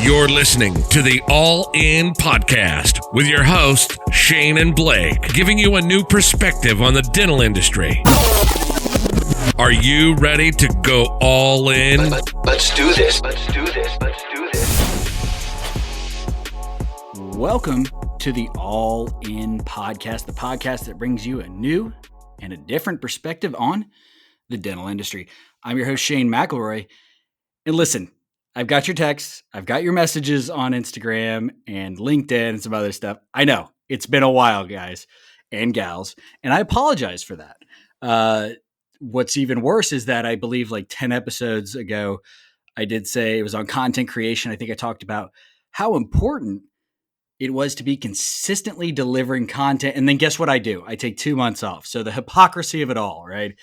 You're listening to the All In Podcast with your hosts, Shane and Blake, giving you a new perspective on the dental industry. Are you ready to go all in? Let's do this. Welcome to the All In Podcast, the podcast that brings you a new and a different perspective on the dental industry. I'm your host, Shane McElroy. And listen, I've got your texts, I've got your messages on Instagram and LinkedIn and some other stuff. I know it's been a while, guys and gals, and I apologize for that. What's even worse is that I believe like 10 episodes ago, I did say it was on content creation. I think I talked about how important it was to be consistently delivering content. And then guess what I do? I take 2 months off. So the hypocrisy of it all, right?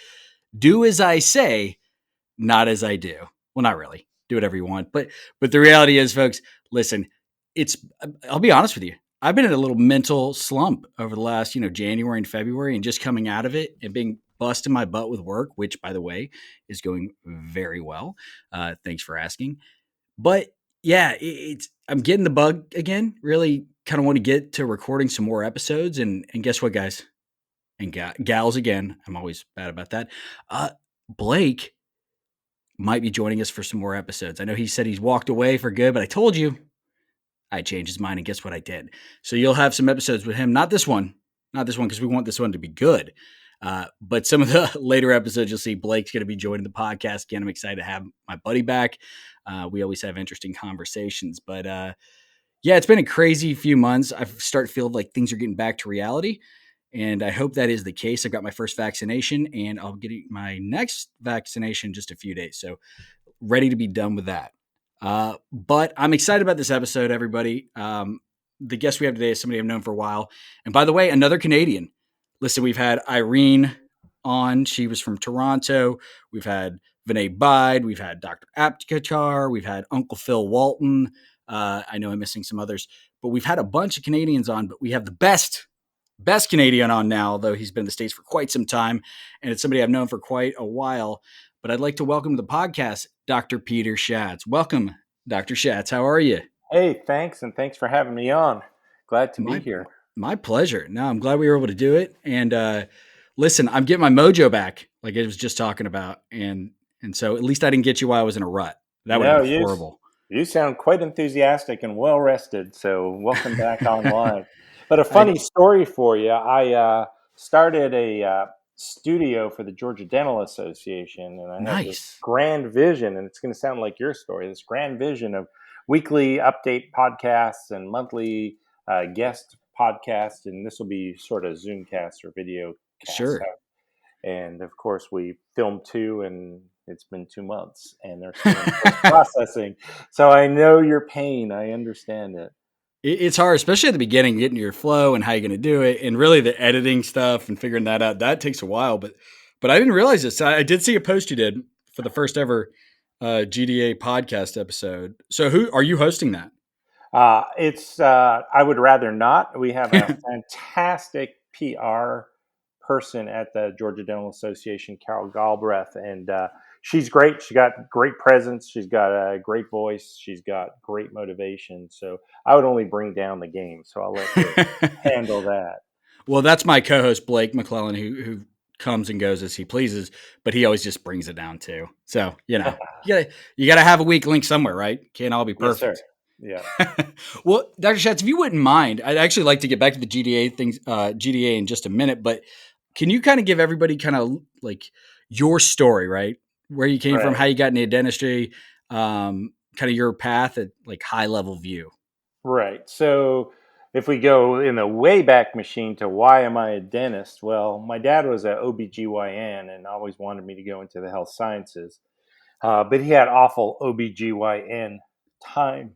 Do as I say, not as I do. Well, not really. Do whatever you want. But the reality is, folks, listen, I'll be honest with you. I've been in a little mental slump over the last, January and February, and just coming out of it and being busting my butt with work, which, by the way, is going very well. Thanks for asking. But yeah, I'm getting the bug again. Really kind of want to get to recording some more episodes. And guess what, guys and gals again, I'm always bad about that. Blake might be joining us for some more episodes. I know he said he's walked away for good, but I told you I changed his mind, and guess what I did? So you'll have some episodes with him. Not this one, because we want this one to be good. But some of the later episodes, you'll see Blake's going to be joining the podcast again. I'm excited to have my buddy back. We always have interesting conversations, but yeah, it's been a crazy few months. I start to feel like things are getting back to reality, and I hope that is the case. I've got my first vaccination, and I'll get my next vaccination in just a few days. So ready to be done with that. But I'm excited about this episode, everybody. The guest we have today is somebody I've known for a while. And by the way, another Canadian. Listen, we've had Irene on. She was from Toronto. We've had Vinay Bide. We've had Dr. Aptekar. We've had Uncle Phil Walton. I know I'm missing some others. But we've had a bunch of Canadians on. But we have the best Canadian on now, although he's been in the States for quite some time. And it's somebody I've known for quite a while. But I'd like to welcome to the podcast, Dr. Peter Shatz. Welcome, Dr. Shatz. How are you? Hey, thanks. And thanks for having me on. Glad to be here. My pleasure. No, I'm glad we were able to do it. And listen, I'm getting my mojo back, like I was just talking about. And so at least I didn't get you while I was in a rut. That would have been horrible. You sound quite enthusiastic and well rested. So welcome back online. But a funny story for you. I started a studio for the Georgia Dental Association, and I had this grand vision, and it's going to sound like your story, this grand vision of weekly update podcasts and monthly guest podcasts, and this will be sort of Zoomcast or video cast. Sure. And of course, we filmed 2, and it's been 2 months, and they're still in processing. So I know your pain. I understand it. It's hard, especially at the beginning, getting your flow and how you're going to do it. And really the editing stuff and figuring that out, that takes a while. But I didn't realize this. I did see a post you did for the first ever GDA podcast episode. So who are you hosting that? It's I would rather not. We have a fantastic PR person at the Georgia Dental Association, Carol Galbraith, and she's great. She got great presence. She's got a great voice. She's got great motivation. So I would only bring down the game. So I'll let her handle that. Well, that's my co-host, Blake McClellan, who comes and goes as he pleases, but he always just brings it down too. So, you got to have a weak link somewhere, right? Can't all be perfect. Yes, sir. Yeah. Well, Dr. Shatz, if you wouldn't mind, I'd actually like to get back to the GDA in just a minute, but can you kind of give everybody kind of like your story, right? Where you came from, how you got into dentistry, kind of your path at like high level view. Right. So if we go in the way back machine to why am I a dentist? Well, my dad was an OBGYN and always wanted me to go into the health sciences. But he had awful OBGYN time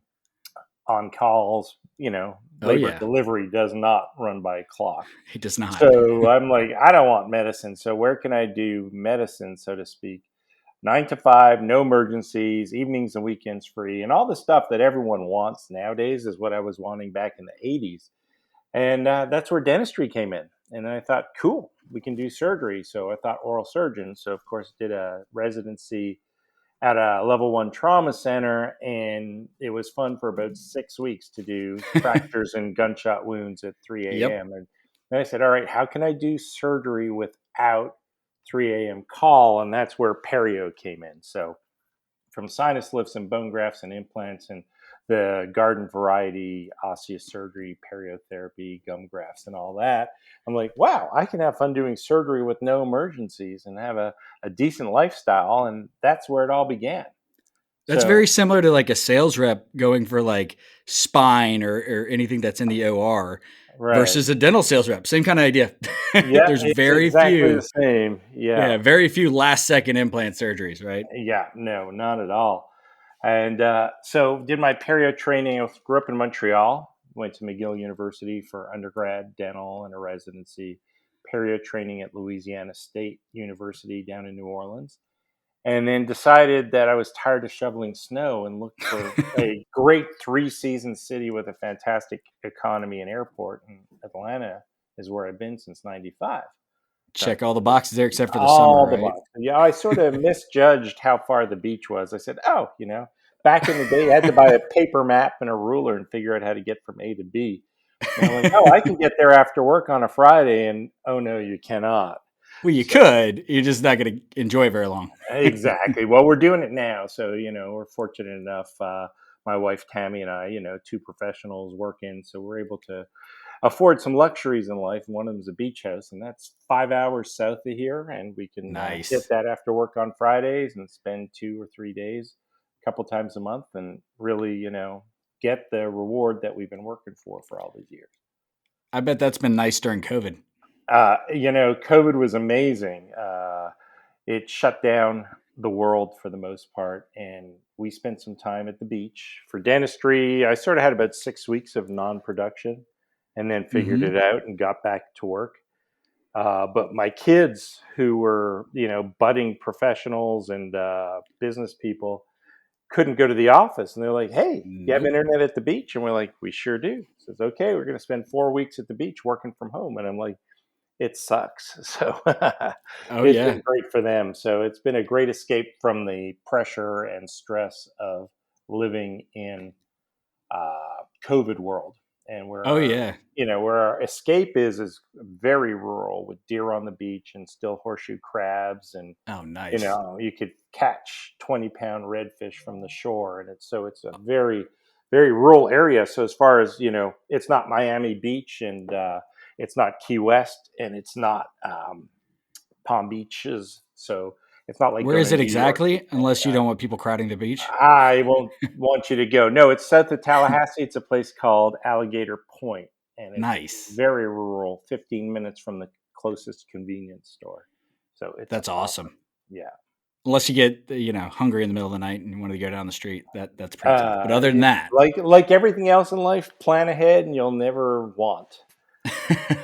on calls, labor delivery does not run by a clock. It does not. So I'm like, I don't want medicine. So where can I do medicine, so to speak? 9 to 5, no emergencies, evenings and weekends free, and all the stuff that everyone wants nowadays is what I was wanting back in the 80s. And that's where dentistry came in. And I thought, cool, we can do surgery. So I thought oral surgeon. So, of course, did a residency at a level 1 trauma center, and it was fun for about 6 weeks to do fractures and gunshot wounds at 3 Yep. a.m. And then I said, all right, how can I do surgery without 3 a.m. call? And that's where perio came in. So from sinus lifts and bone grafts and implants and the garden variety osseous surgery, periotherapy, gum grafts, and all that, I'm like, wow, I can have fun doing surgery with no emergencies and have a decent lifestyle. And that's where it all began. That's So, very similar to like a sales rep going for like spine or anything that's in the OR right. versus a dental sales rep. Same kind of idea. Yeah, There's it's very exactly the few, same. Yeah. very few last second implant surgeries, right? Yeah, no, not at all. And so did my perio training. I grew up in Montreal, went to McGill University for undergrad dental and a residency, perio training at Louisiana State University down in New Orleans, and then decided that I was tired of shoveling snow and looked for a great 3-season city with a fantastic economy and airport. And Atlanta is where I've been since '95. So Check all the boxes there except for the summer, all the right? boxes. Yeah, I sort of misjudged how far the beach was. I said, "Oh, back in the day, I had to buy a paper map and a ruler and figure out how to get from A to B." And I'm like, "Oh, I can get there after work on a Friday." And oh no, you cannot. Well, you So could. You're just not going to enjoy very long. exactly. Well, we're doing it now, so we're fortunate enough. My wife Tammy and I, two professionals working, so we're able to afford some luxuries in life. One of them is a beach house, and that's 5 hours south of here, and we can hit Nice. that after work on Fridays and spend 2 or 3 days a couple times a month and really get the reward that we've been working for all these years. I bet that's been nice during COVID. COVID was amazing. It shut down the world for the most part, and we spent some time at the beach. For dentistry, I sort of had about 6 weeks of non-production and then figured Mm-hmm. it out and got back to work. But my kids, who were, budding professionals and business people, couldn't go to the office. And they're like, hey, you have Nope. internet at the beach? And we're like, we sure do. Says, okay, we're going to spend 4 weeks at the beach working from home. And I'm like, it sucks. So Oh, it's yeah. been great for them. So it's been a great escape from the pressure and stress of living in COVID world, and Oh, yeah. where our escape is very rural with deer on the beach and still horseshoe crabs, and Oh, nice. you could catch 20-pound redfish from the shore, and it's a very very rural area. So as far as it's not Miami Beach, and it's not Key West, and it's not Palm Beaches. So it's not like Where going is to it New York. exactly? Unless you don't want people crowding the beach. I won't want you to go. No, it's south of Tallahassee. It's a place called Alligator Point, and it's Nice. very rural, 15 minutes from the closest convenience store. So it's That's awesome. awesome. Yeah. Unless you get, hungry in the middle of the night and you want to go down the street. That's pretty tough. But other than Yeah, that, like everything else in life, plan ahead and you'll never want.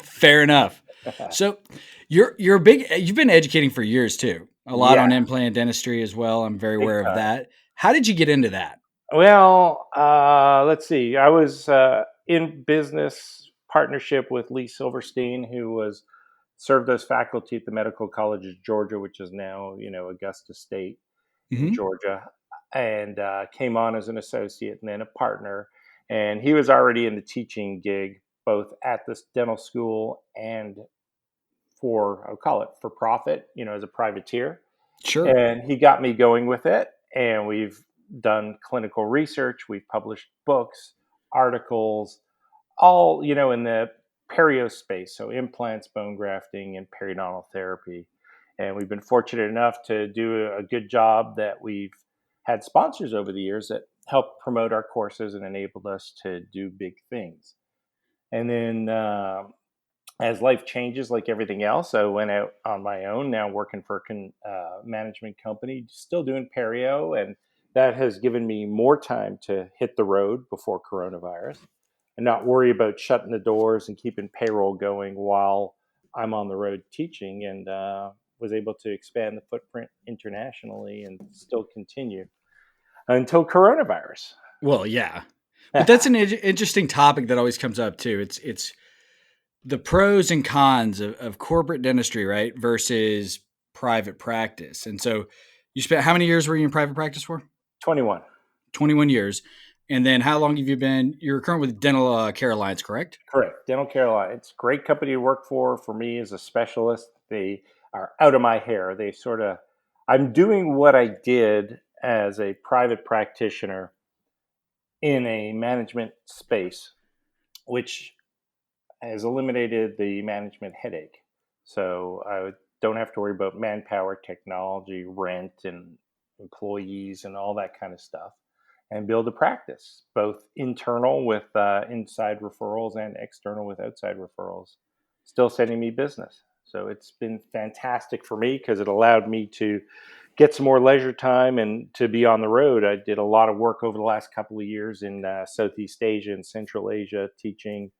fair enough. So you're big. You've been educating for years too. A lot Yeah, on implant dentistry as well. I'm very big aware of time. that. How did you get into that? Well, let's see. I was in business partnership with Lee Silverstein, who was served as faculty at the Medical College of Georgia, which is now Augusta State in Hmm. Georgia, and came on as an associate and then a partner. And he was already in the teaching gig, both at this dental school and I'll call it for profit, as a privateer. Sure. And he got me going with it. And we've done clinical research, we've published books, articles, all, in the perio space. So implants, bone grafting, and periodontal therapy. And we've been fortunate enough to do a good job that we've had sponsors over the years that help promote our courses and enabled us to do big things. And then as life changes, like everything else, I went out on my own, now working for a management company, still doing perio. And that has given me more time to hit the road before coronavirus and not worry about shutting the doors and keeping payroll going while I'm on the road teaching, and was able to expand the footprint internationally and still continue until coronavirus. Well, yeah. But that's an interesting topic that always comes up too. It's the pros and cons of corporate dentistry, right, versus private practice. And so, You spent how many years were you in private practice for? 21. 21 years. And then how long have you been? You're current with Dental Care Alliance, correct? Correct. Dental Care Alliance. It's a great company to work for me as a specialist. They are out of my hair. I'm doing what I did as a private practitioner in a management space, which has eliminated the management headache. So I don't have to worry about manpower, technology, rent, and employees, and all that kind of stuff, and build a practice, both internal with inside referrals and external with outside referrals, still sending me business. So it's been fantastic for me because it allowed me to get some more leisure time and to be on the road. I did a lot of work over the last couple of years in Southeast Asia and Central Asia, teaching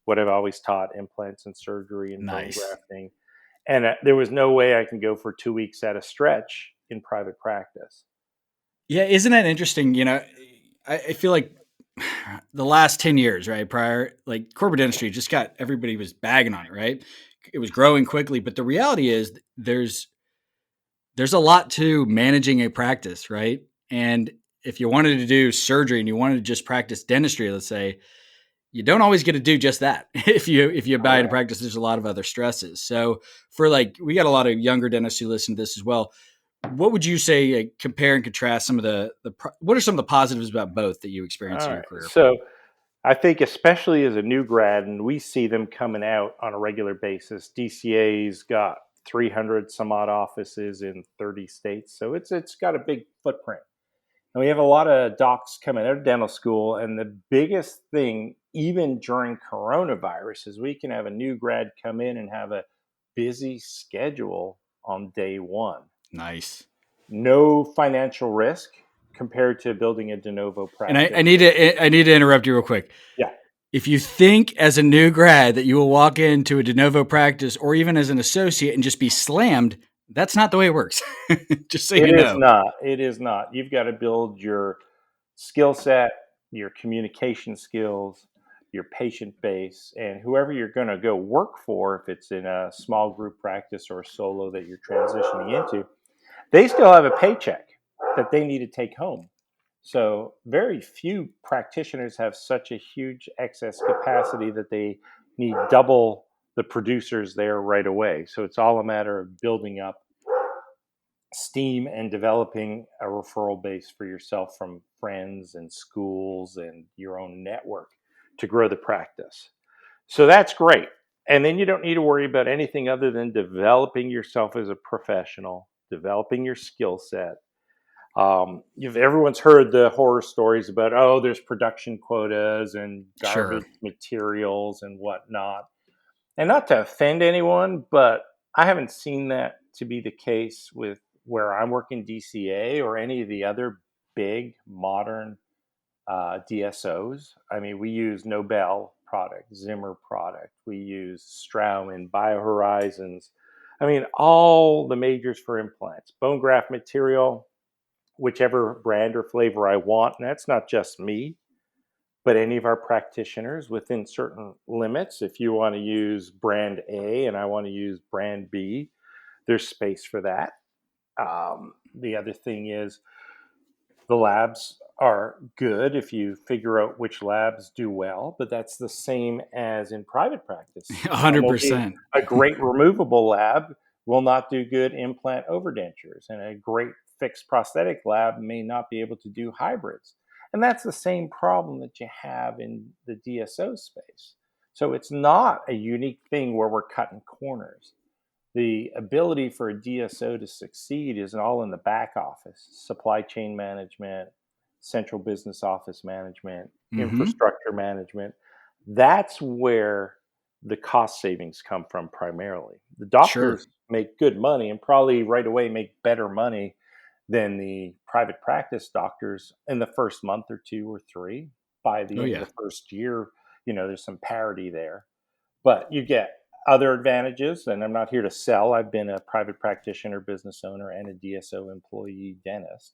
what I've always taught: implants and surgery and bone Nice. grafting. And there was no way I can go for 2 weeks at a stretch in private practice. Yeah, isn't that interesting? I feel like the last 10 years, right? Prior, like corporate dentistry just everybody was bagging on it, right? It was growing quickly, but the reality is there's a lot to managing a practice, right? And if you wanted to do surgery and you wanted to just practice dentistry, let's say, you don't always get to do just that. If you buy into practice, there's a lot of other stresses. So we got a lot of younger dentists who listen to this as well. What would you say, compare and contrast some of what are some of the positives about both that you experienced All in your right. career? So I think, especially as a new grad, and we see them coming out on a regular basis. DCA's got 300 some odd offices in 30 states. So it's got a big footprint. And we have a lot of docs coming out of dental school. And the biggest thing, even during coronavirus, is we can have a new grad come in and have a busy schedule on day one. Nice. No financial risk compared to building a de novo practice. And I need to interrupt you real quick. Yeah. If you think as a new grad that you will walk into a de novo practice or even as an associate and just be slammed, that's not the way it works. Just so you know. It is not. It is not. You've got to build your skill set, your communication skills, your patient base, and whoever you're going to go work for, if it's in a small group practice or a solo that you're transitioning into, they still have a paycheck that they need to take home. So very few practitioners have such a huge excess capacity that they need double the producers there right away. So it's all a matter of building up steam and developing a referral base for yourself from friends and schools and your own network to grow the practice. So that's great. And then you don't need to worry about anything other than developing yourself as a professional, developing your skill set. Everyone's heard the horror stories about, oh, there's production quotas and garbage materials and whatnot. And not to offend anyone, but I haven't seen that to be the case with where I'm working DCA or any of the other big modern DSOs. I mean, we use Nobel product, Zimmer product. We use Straumann, BioHorizons. I mean, all the majors for implants, bone graft material, whichever brand or flavor I want. And that's not just me, but any of our practitioners within certain limits. If you want to use brand A and I want to use brand B, there's space for that. The other thing is the labs are good if you figure out which labs do well, but that's the same as in private practice. 100%. A great removable lab will not do good implant overdentures, and a great fixed prosthetic lab may not be able to do hybrids. And that's the same problem that you have in the DSO space. So it's not a unique thing where we're cutting corners. The ability for a DSO to succeed is all in the back office: supply chain management, central business office management, infrastructure management. That's where the cost savings come from primarily. The doctors make good money and probably right away make better money than the private practice doctors in the first month or 2 or 3. By the end of the first year, there's some parity there. But you get other advantages, and I'm not here to sell. I've been a private practitioner, business owner, and a DSO employee dentist.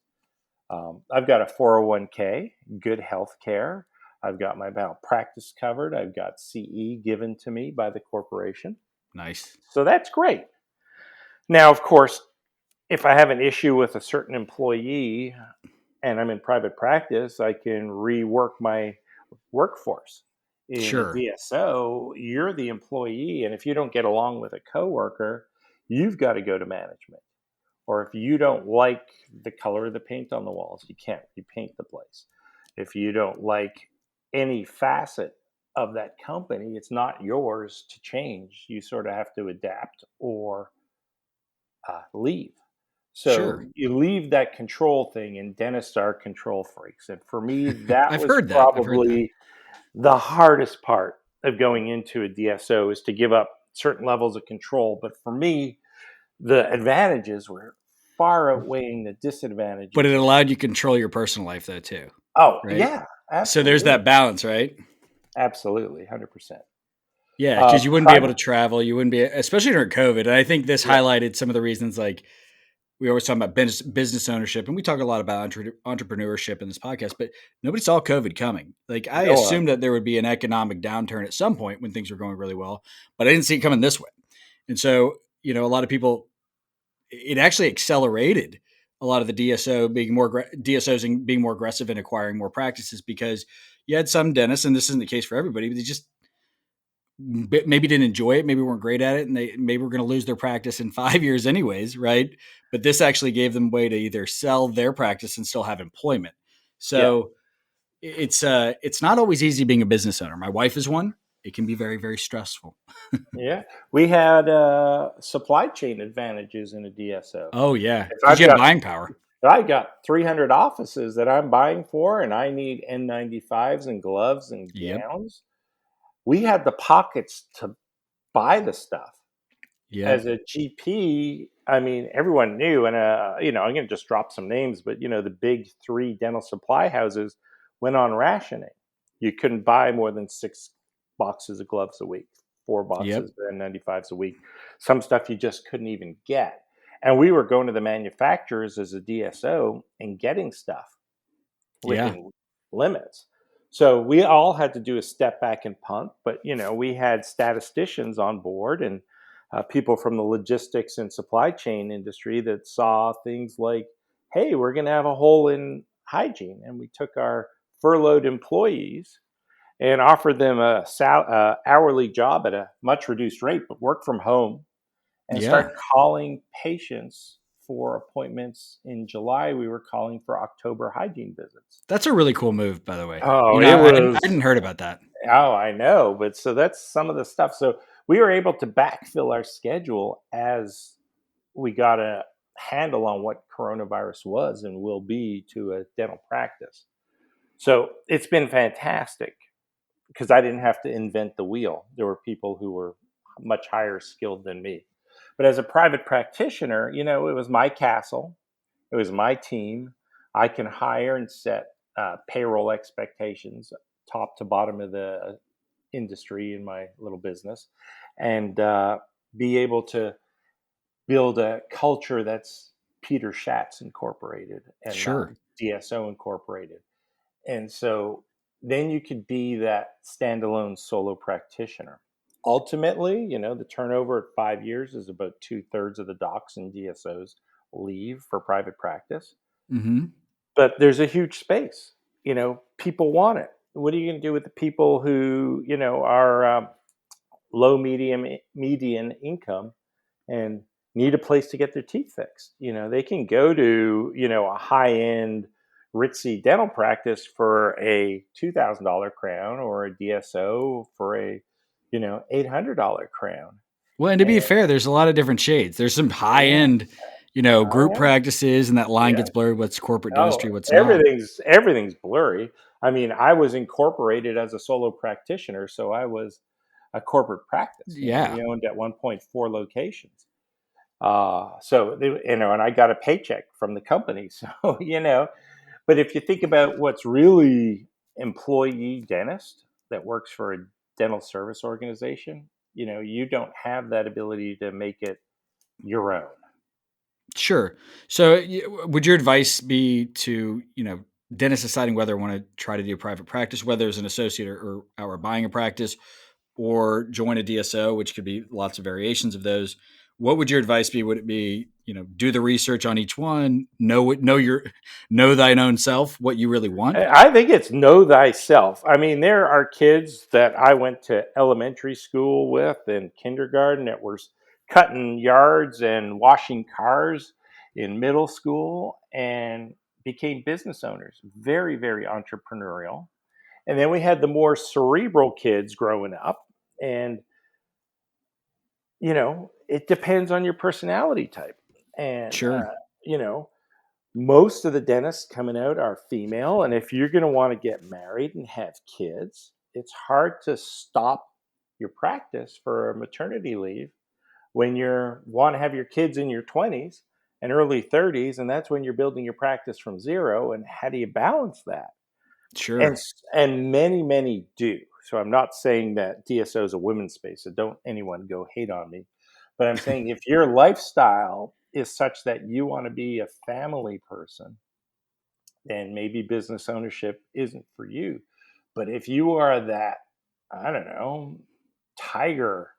I've got a 401k, good health care. I've got my malpractice covered. I've got CE given to me by the corporation. Nice. So that's great. Now, of course, if I have an issue with a certain employee and I'm in private practice, I can rework my workforce. In a Sure. DSO, you're the employee, and if you don't get along with a coworker, you've got to go to management. Or if you don't like the color of the paint on the walls, you can't repaint the place. If you don't like any facet of that company, it's not yours to change. You sort of have to adapt or leave. So Sure. you leave that control thing, and dentists are control freaks. And for me, that I've was heard that. I've heard that. probably the hardest part of going into a DSO, is to give up certain levels of control. But for me, the advantages were far outweighing the But it disadvantages. allowed you to control your personal life though too, Oh, right? yeah, So there's absolutely. that balance, right? Absolutely, 100%. Yeah, because you wouldn't be able to Private, travel. You wouldn't be, especially during COVID. And I think this yeah, highlighted some of the reasons. Like we always talk about business ownership, and we talk a lot about entrepreneurship in this podcast. But nobody saw COVID coming. Like I no one. assumed that there would be an economic downturn at some point when things were going really well, but I didn't see it coming this way. And so, a lot of people, it actually accelerated a lot of the DSOs and being more aggressive in acquiring more practices, because you had some dentists, and this isn't the case for everybody, but they just maybe didn't enjoy it, maybe weren't great at it, and they maybe were going to lose their practice in 5 years anyways, right? But this actually gave them a way to either sell their practice and still have employment. Yeah, So it's not always easy being a business owner. My wife is one. It can be very, very stressful. yeah. We had supply chain advantages in a DSO. Oh yeah, If because you have buying power. I've got 300 offices that I'm buying for, and I need N95s and gloves and Yep. gowns, we had the pockets to buy the stuff. As Yep. a GP, I mean, everyone knew, and I'm going to just drop some names, but the big three dental supply houses went on rationing. You couldn't buy more than 6 boxes of gloves a week, 4 boxes Yep. of N95s a week. Some stuff you just couldn't even get. And we were going to the manufacturers as a DSO and getting stuff Yeah. within limits. So we all had to do a step back and punt, but we had statisticians on board, and people from the logistics and supply chain industry that saw things like, hey, we're going to have a hole in hygiene, and we took our furloughed employees and offered them a hourly job at a much reduced rate, but work from home, and Yeah. start calling patients for appointments. In July, we were calling for October hygiene visits. That's a really cool move, by the way. Oh, I hadn't heard about that. I know, but so that's some of the stuff. So we were able to backfill our schedule as we got a handle on what coronavirus was and will be to a dental practice. So it's been fantastic because I didn't have to invent the wheel. There were people who were much higher skilled than me. But as a private practitioner, it was my castle, it was my team. I can hire and set payroll expectations top to bottom of the industry in my little business, and be able to build a culture that's Peter Shatz Incorporated and not Sure. DSO Incorporated. And so then you could be that standalone solo practitioner. Ultimately, the turnover at 5 years is about 2/3 of the docs and DSOs leave for private practice. Hmm. But there's a huge space. People want it. What are you going to do with the people who are low, median income and need a place to get their teeth fixed? They can go to a high end ritzy dental practice for a $2,000 crown, or a DSO for a $800 crown. Well, and to be And fair, there's a lot of different shades. There's some high yeah, end, oh group practices, and that yeah, line yeah. gets blurred. What's corporate Oh, dentistry? What's not? everything's blurry. I mean, I was incorporated as a solo practitioner, so I was a corporate practice. Yeah. We owned at one point 4 locations. And I got a paycheck from the company. So but if you think about what's really employee dentist that works for a dental service organization, you don't have that ability to make it your own. Sure. So, would your advice be to, dentists deciding whether I want to try to do private practice, whether as an associate or buying a practice, or join a DSO, which could be lots of variations of those? What would your advice be? Would it be do the research on each one, know thine own self, what you really want? I think it's know thyself. I mean, there are kids that I went to elementary school with and kindergarten that were cutting yards and washing cars in middle school and became business owners, very, very entrepreneurial. And then we had the more cerebral kids growing up. And, it depends on your personality type. And, Sure. you know, most of the dentists coming out are female. And if you're going to want to get married and have kids, it's hard to stop your practice for a maternity leave when you want to have your kids in your 20s and early 30s. And that's when you're building your practice from zero. And how do you balance that? Sure. And many do. So I'm not saying that DSO is a women's space. So don't anyone go hate on me. But I'm saying if your lifestyle is such that you want to be a family person, then maybe business ownership isn't for you. But if you are that, I don't know, tiger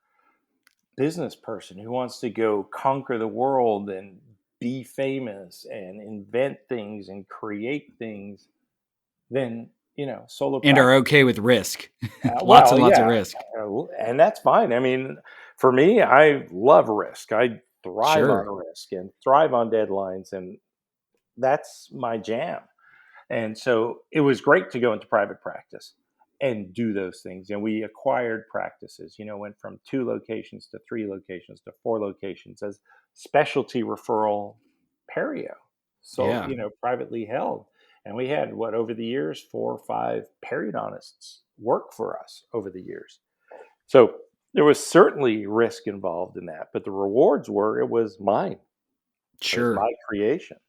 business person who wants to go conquer the world and be famous and invent things and create things, then solo And are practice. okay with risk. Lots Well, and lots of yeah, risk. and that's fine. I mean, for me, I love risk. I thrive on Sure. risk and thrive on deadlines, and that's my jam. And so it was great to go into private practice and do those things. And we acquired practices, went from 2 locations to 3 locations to 4 locations as specialty referral perio. So, Yeah. privately held. And we had over the years, 4 or 5 periodontists work for us over the years. So there was certainly risk involved in that, but the rewards it was mine. It was Sure. my creation.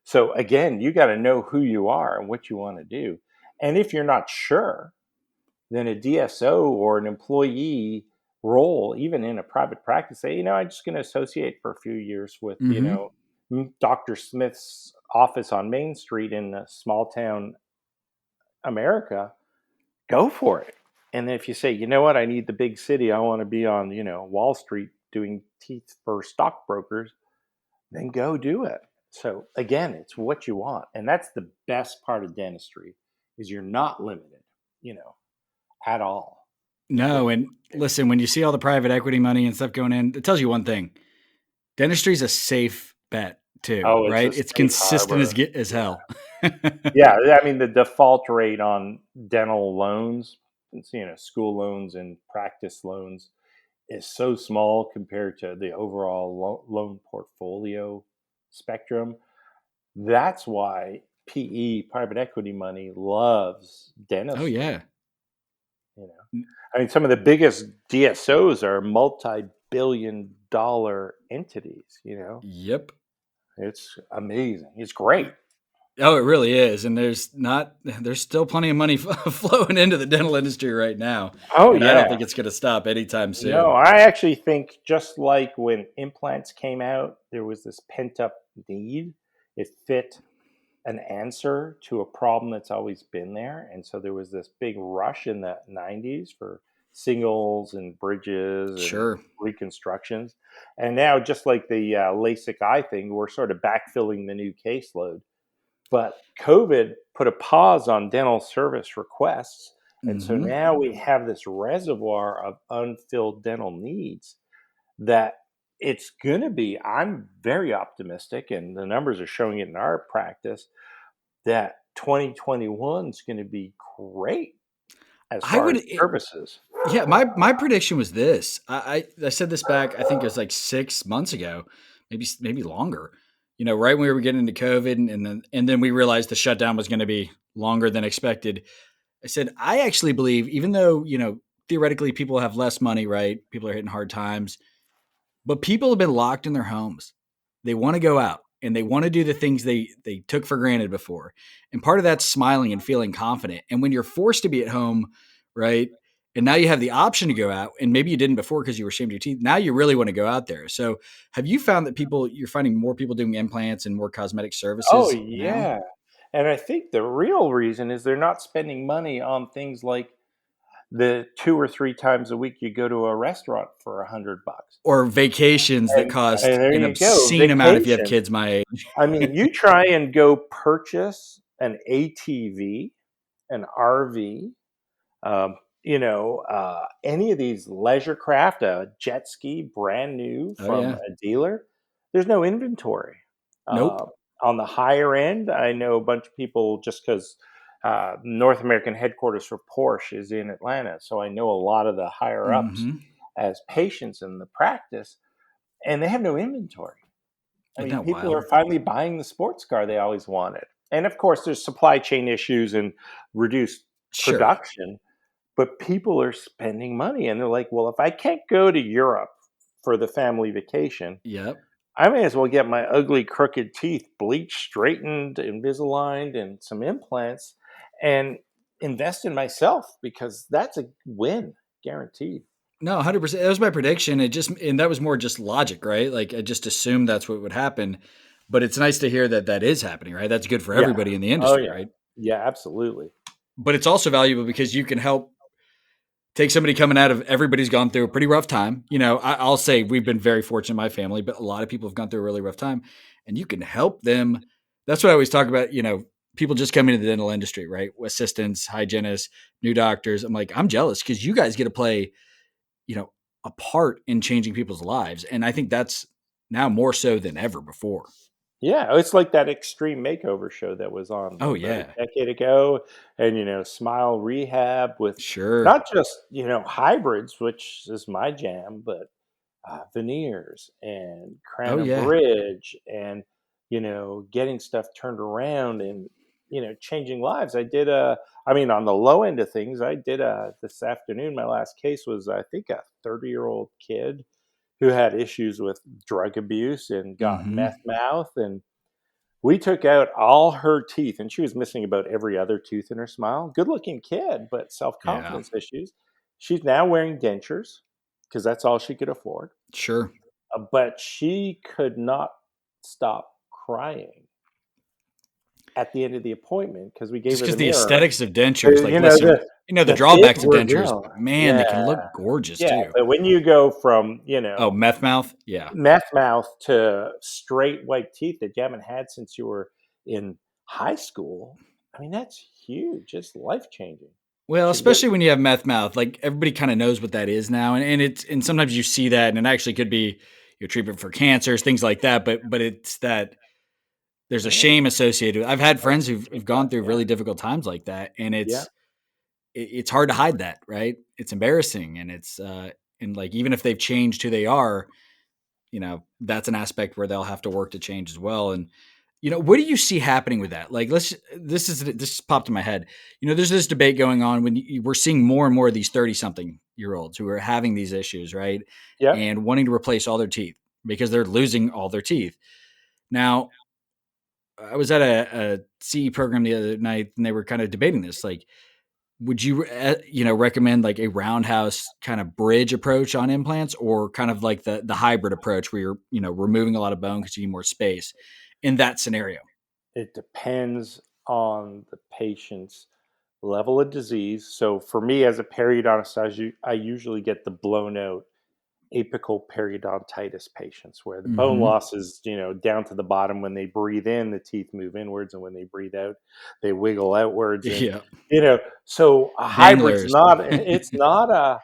So again, you got to know who you are and what you want to do. And if you're not sure, then a DSO or an employee role, even in a private practice, say, I'm just going to associate for a few years with, Mm-hmm. Dr. Smith's office on Main Street in a small town America, go for it. And if you say, you know what, I need the big city, I want to be on, Wall Street doing teeth for stockbrokers, then go do it. So again, it's what you want. And that's the best part of dentistry is you're not limited, at all with what No. you And want to do. listen, when you see all the private equity money and stuff going in, it tells you one thing: dentistry is a safe bet too, Oh, it's a right? It's safe consistent harbor. as Yeah. hell. Yeah. I mean, the default rate on dental loans, school loans and practice loans is so small compared to the overall loan portfolio spectrum. That's why PE, private equity money, loves Oh dentistry. yeah. I mean, some of the biggest DSOs are multi-billion-dollar entities. Yep. It's amazing. It's great. Oh, it really is. And there's still plenty of money flowing into the dental industry right now. Oh And I don't yeah. think it's going to stop anytime No, soon. I actually think just like when implants came out, there was this pent-up need. It fit an answer to a problem that's always been there. And so there was this big rush in the 90s for singles and bridges and Sure. reconstructions. And now, just like the LASIK eye thing, we're sort of backfilling the new caseload. But COVID put a pause on dental service requests. And so Hmm. now we have this reservoir of unfilled dental needs that it's going to be, I'm very optimistic, and the numbers are showing it in our practice, that 2021 is going to be great as I far would, as services. yeah. My prediction was this. I said this back. I think it was like 6 months ago, maybe longer. Right when we were getting into COVID, and then we realized the shutdown was going to be longer than expected. I said I actually believe, even though theoretically people have less money, right? People are hitting hard times. But people have been locked in their homes. They want to go out and they want to do the things they took for granted before. And part of that's smiling and feeling confident. And when you're forced to be at home, right? And now you have the option to go out, and maybe you didn't before because you were ashamed of your teeth. Now you really want to go out there. So have you found that you're finding more people doing implants and more cosmetic Oh, services now? yeah. And I think the real reason is they're not spending money on things like the 2 or 3 times a week you go to a restaurant for $100. Or vacations that And cost there an you go, obscene amount if you have vacation. kids my age. I mean, you try and go purchase an ATV, an RV, um, any of these leisure craft, a jet ski, brand new Oh, from yeah. a dealer, there's no inventory. Nope. On the higher end, I know a bunch of people just because North American headquarters for Porsche is in Atlanta. So I know a lot of the higher ups Mhm. as patients in the practice, and they have no inventory. I Isn't mean, that people are wild? finally buying the sports car they always wanted. And of course, there's supply chain issues and reduced Sure. production, but people are spending money and they're like, well, if I can't go to Europe for the family vacation, Yep. I may as well get my ugly, crooked teeth bleached, straightened, Invisaligned, and some implants and invest in myself because that's a win guaranteed. No, 100%. That was my prediction. And that was more just logic, right? Like I just assumed that's what would happen. But it's nice to hear that that is happening, right? That's good for Yeah. everybody in the Oh, industry, yeah. right? Yeah, absolutely. But it's also valuable because you can help take somebody coming out of everybody's gone through a pretty rough time. I'll say we've been very fortunate in my family, but a lot of people have gone through a really rough time, and you can help them. That's what I always talk about. People just coming into the dental industry, right? Assistants, hygienists, new doctors. I'm like, I'm jealous because you guys get to play, you know, a part in changing people's lives, and I think that's now more so than ever before. Yeah, it's like that extreme makeover show that was on, Oh what, about a yeah, decade ago, and, Smile Rehab with sure. not just, hybrids, which is my jam, but, veneers and Oh crown and yeah, bridge and, getting stuff turned around and, changing lives. On the low end of things, I did this afternoon, my last case was, I think, a 30-year-old kid who had issues with drug abuse and got hmm, meth mouth, and we took out all her teeth, and she was missing about every other tooth in her smile. Good looking kid, but self yeah, confidence issues. She's now wearing dentures because that's all she could afford. sure. But she could not stop crying at the end of the appointment because we gave Just her because the the mirror. aesthetics of dentures, like, You know, listen, the the the bids drawbacks of were dentures, down. but man, they can Yeah, look gorgeous yeah. too. But when you go from Oh, meth mouth? Yeah. meth mouth to straight white teeth that you haven't had since you were in high school, that's huge. It's life changing. Well, Should get especially when you have meth mouth, like everybody kind of knows what that is now. And sometimes you see that and it actually could be your treatment for cancers, things like that. But it's that there's a yeah, shame associated. I've had oh, friends who've stigma. gone through Yeah, really difficult times like that. And yeah, it's hard to hide that, right? It's embarrassing. And like, even if they've changed who they are, that's an aspect where they'll have to work to change as well. And what do you see happening with that? Like, this popped in my head. There's this debate going on when we're seeing more and more of these 30-something-year-olds who are having these issues, right? yeah. And wanting to replace all their teeth because they're losing all their teeth. Now, I was at a CE program the other night and they were kind of debating this. Like, would you, recommend like a roundhouse kind of bridge approach on implants or kind of like the hybrid approach where you're, removing a lot of bone because you need more space in that scenario? It depends on the patient's level of disease. So for me, as a periodontist, I usually get the blown out apical periodontitis patients where the bone Mm-hmm. loss is, down to the bottom. When they breathe in, the teeth move inwards, and when they breathe out, they wiggle outwards. And, Yeah. so a hybrid's Danglers. not, it's not a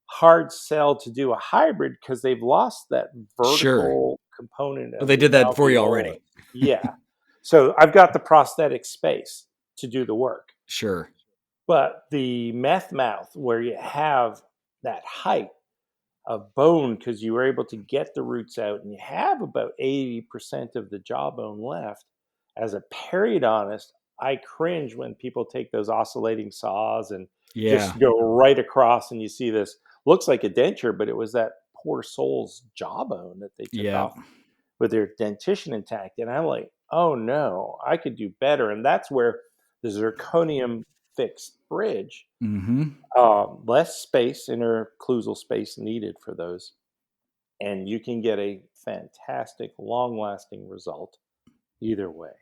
hard sell to do a hybrid because they've lost that Sure. vertical component Well, of they the did that for you alveolus. already. Yeah. So I've got the prosthetic space to do the work. Sure. But the meth mouth, where you have that height of bone because you were able to get the roots out and you have about 80% of the jawbone left, as a periodontist, I cringe when people take those oscillating saws and Yeah. just go right across and you see this looks like a denture, but it was that poor soul's jawbone that they took Yeah. off with their dentition intact. And I'm like, oh no, I could do better. And that's where the zirconium fixed bridge, Mm-hmm. less space, interocclusal space needed for those. And you can get a fantastic, long lasting result either way.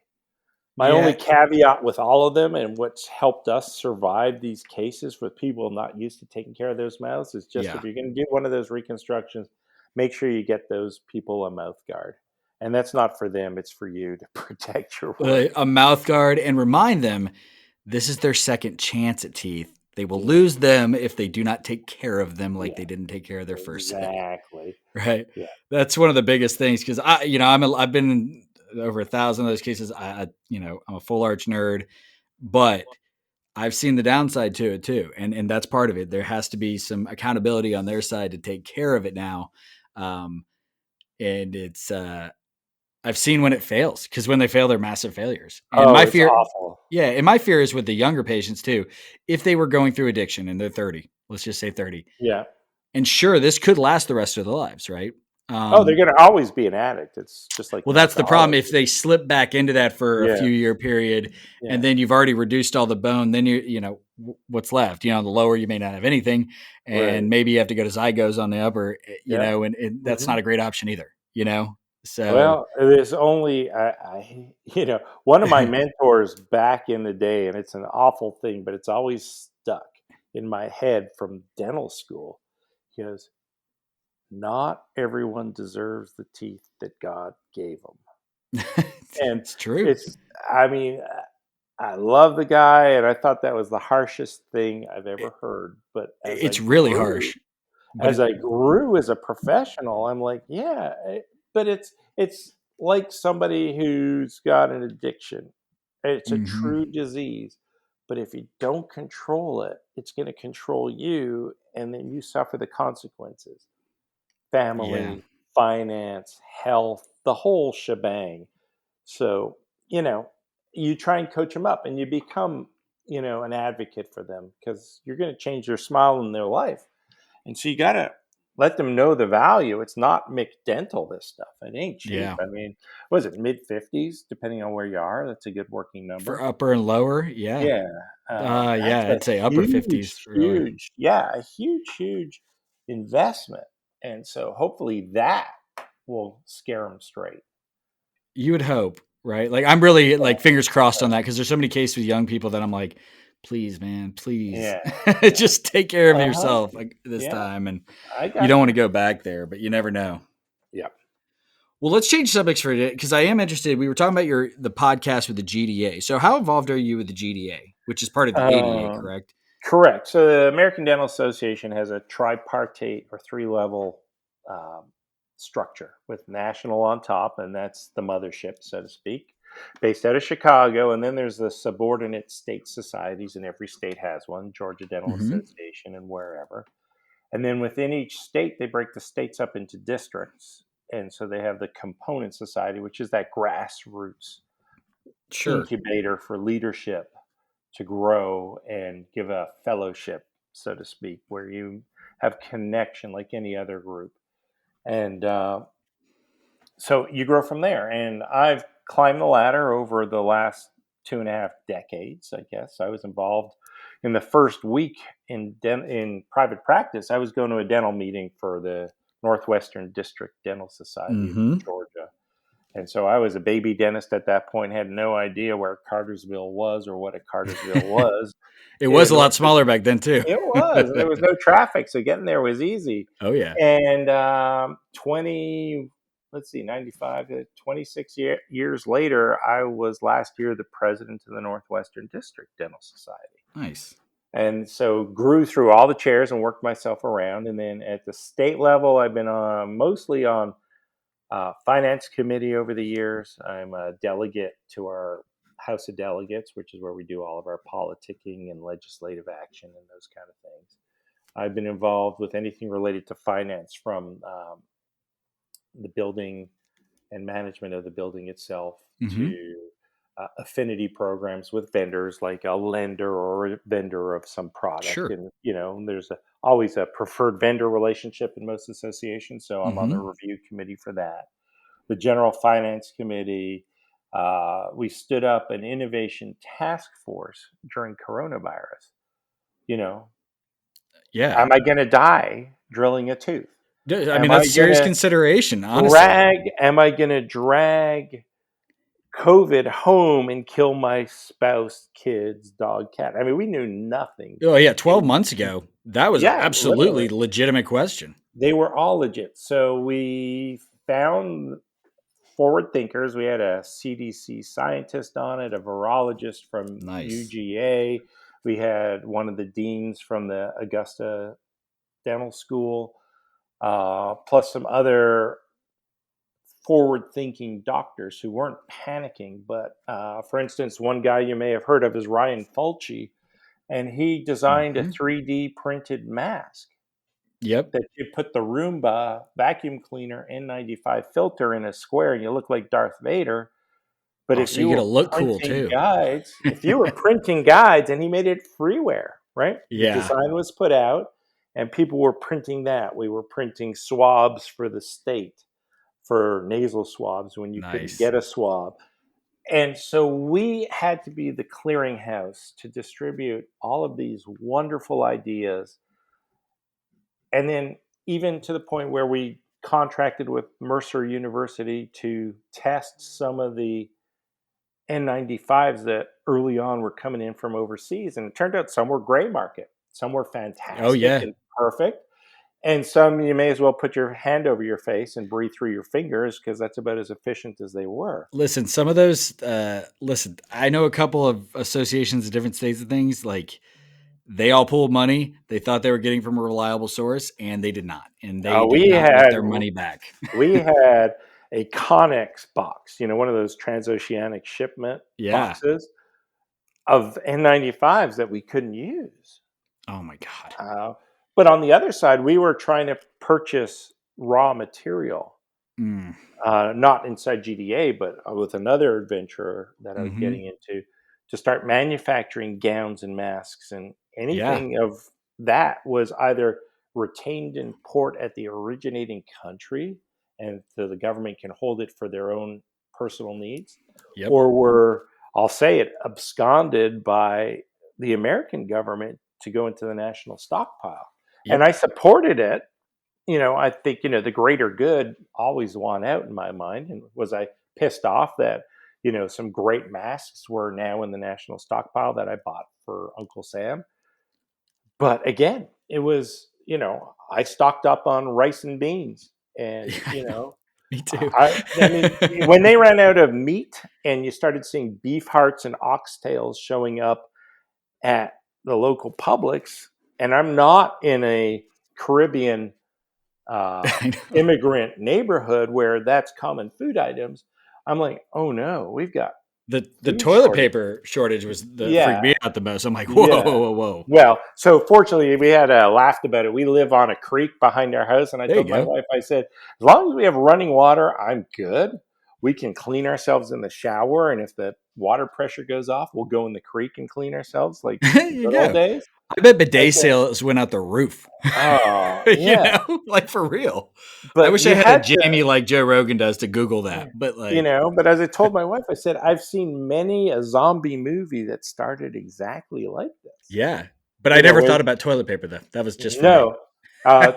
My only caveat with all of them, and what's helped us survive these cases with people not used to taking care of those mouths, is just if you're going to do one of those reconstructions, make sure you get those people a mouth guard. And that's not for them, it's for you to protect your work. A mouth guard, and remind them this is their second chance at teeth. They will lose them if they do not take care of them like they didn't take care of their first set. Exactly. Right. Yeah. That's one of the biggest things, because I've been in over 1,000 of those cases. I'm a full arch nerd, but I've seen the downside to it too. And that's part of it. There has to be some accountability on their side to take care of it now. And it's, I've seen when it fails, because when they fail, they're massive failures. And my fear, awful. Yeah. And my fear is with the younger patients too. If they were going through addiction and they're 30, let's just say 30. Yeah. And sure, this could last the rest of their lives, right? They're going to always be an addict. It's just like, well, that's the problem. If they slip back into that for a few year period, and then you've already reduced all the bone, then what's left? The lower you may not have anything, and maybe you have to go to zygos on the upper, and that's not a great option either. So well, there's only one of my mentors back in the day, and it's an awful thing, but it's always stuck in my head from dental school. He goes, not everyone deserves the teeth that God gave them. And it's true. I love the guy, and I thought that was the harshest thing I've ever heard. But it's really harsh. As I grew as a professional, I'm like, but it's like somebody who's got an addiction. It's a true disease. But if you don't control it, it's going to control you, and then you suffer the consequences. Family, finance, health, the whole shebang. So, you try and coach them up, and you become, an advocate for them, because you're going to change their smile in their life. And so you got to let them know the value. It's not McDental, this stuff. It ain't cheap. Yeah. I mean, what is it, mid-50s, depending on where you are? That's a good working number. For upper and lower, yeah. Yeah. I'd say upper 50s. Huge, a huge investment. And so hopefully that will scare them straight. You would hope, right? Like, I'm really fingers crossed on that, because there's so many cases with young people that I'm like, please, man, please, just take care of yourself this time. And you don't want to go back there, but you never know. Yeah. Well, let's change subjects for today, because I am interested. We were talking about the podcast with the GDA. So how involved are you with the GDA, which is part of the ADA, correct? Correct. So the American Dental Association has a tripartite or 3-level structure with national on top, and that's the mothership, so to speak, based out of Chicago. And then there's the subordinate state societies, and every state has one, Georgia Dental Association and wherever. And then within each state, they break the states up into districts. And so they have the component society, which is that grassroots incubator for leadership to grow and give a fellowship, so to speak, where you have connection like any other group. And so you grow from there. And I've climbed the ladder over the last 2.5 decades, I guess. I was involved in the first week in private practice. I was going to a dental meeting for the Northwestern District Dental Society of Georgia. And so I was a baby dentist at that point, had no idea where Cartersville was or what a Cartersville was. It was a lot smaller back then too. It was. There was no traffic, so getting there was easy. Oh, yeah. And 95 to 26 years later, I was last year the president of the Northwestern District Dental Society. Nice. And so grew through all the chairs and worked myself around. And then at the state level, I've been mostly on finance committee over the years. I'm a delegate to our House of Delegates, which is where we do all of our politicking and legislative action and those kind of things. I've been involved with anything related to finance, from the building and management of the building itself to affinity programs with vendors, like a lender or a vendor of some product. Sure. And, there's always a preferred vendor relationship in most associations. So I'm on the review committee for that. The general finance committee, we stood up an innovation task force during coronavirus. Am I going to die drilling a tooth? I mean, that's serious consideration, honestly. Am I going to drag COVID home and kill my spouse, kids, dog, cat. I mean, we knew nothing. Oh yeah, 12 months ago, that was Yeah, absolutely literally. legitimate question. They were all legit. So we found forward thinkers. We had a CDC scientist on it, a virologist from Nice. UGA. We had one of the deans from the Augusta Dental School, plus some other forward-thinking doctors who weren't panicking. But for instance, one guy you may have heard of is Ryan Fulci, and he designed a Mhm. 3D printed mask Yep. that you put the Roomba vacuum cleaner N95 filter in a square, and you look like Darth Vader. But Oh, if so you you get were to look cool printing too. guides, if you were printing guides, and he made it freeware, right? The Yeah. design was put out, and people were printing that. We were printing swabs for the state, for nasal swabs when you couldn't Nice. get a swab. And so we had to be the clearinghouse to distribute all of these wonderful ideas. And then, even to the point where we contracted with Mercer University to test some of the N95s that early on were coming in from overseas. And it turned out some were gray market, some were Oh fantastic yeah. and perfect. And some you may as well put your hand over your face and breathe through your fingers because that's about as efficient as they were. Listen, some of those listen, I know a couple of associations of different states and things, like they all pulled money they thought they were getting from a reliable source, and they did not. And they Uh, did we not get had their money back. we had a Connex box, one of those transoceanic shipment Yeah. boxes of N95s that we couldn't use. Oh my God. Uh, but on the other side, we were trying to purchase raw material, Mm. not inside GDA, but with another adventure that I was Hmm. getting into, to start manufacturing gowns and masks, and Yeah. anything of that was either retained in port at the originating country, and so the government can hold it for their own personal needs, Yep. or were, I'll say it, absconded by the American government to go into the national stockpile. And Yep. I supported it. I think, the greater good always won out in my mind. And was I pissed off that, some great masks were now in the national stockpile that I bought for Uncle Sam? But again, it was, I stocked up on rice and beans. And, Yeah, I know. Me too. I mean, when they ran out of meat and you started seeing beef hearts and oxtails showing up at the local Publix, and I'm not in a Caribbean I know. immigrant neighborhood where that's common food items, I'm like, oh no, we've got The food toilet shortage. paper shortage was the freaked Yeah, me out the most. I'm like, whoa, yeah. whoa, whoa. Well, so fortunately, we had laughed about it. We live on a creek behind our house, and I There you told my go. wife, I said, as long as we have running water, I'm good. We can clean ourselves in the shower, and if the water pressure goes off, we'll go in the creek and clean ourselves like There the you good old go. days. I bet I bidet said, sales went out the roof. oh You yeah, know, like for real. I but wish I you had a had to. jammy like Joe Rogan does to Google that. But like, But as I told my wife, I said, I've seen many a zombie movie that started exactly like this. yeah. But I never Where thought about toilet paper though. That was just for me. no,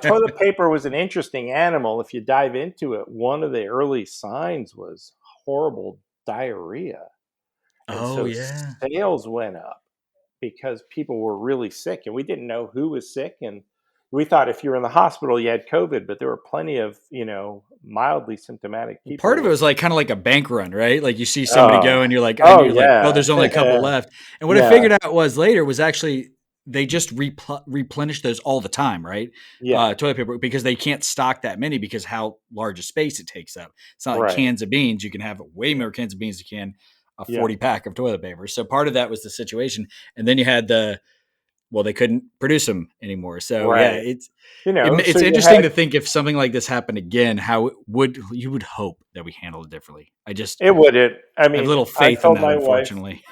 toilet paper was an interesting animal. If you dive into it, one of the early signs was horrible diarrhea. And Oh so yeah. sales went up because people were really sick, and we didn't know who was sick. And we thought if you were in the hospital, you had COVID, but there were plenty of, mildly symptomatic Well, part people of it with, was like kind of like a bank run, right? Like you see somebody oh, go and you're like, and oh you're like, oh, yeah, there's only a couple left. And what I yeah, figured out was later was actually they just replenish those all the time, right? yeah, Toilet paper because they can't stock that many because how large a space it takes up. It's not like right. cans of beans. You can have way more cans of beans than you can a Yeah, 40 pack of toilet paper. So part of that was the situation. And then you had well, they couldn't produce them anymore. So yeah, right. So it's you interesting had to think if something like this happened again, how would hope that we handle it differently. it wouldn't. I I have mean, little I faith in told that, my wife unfortunately.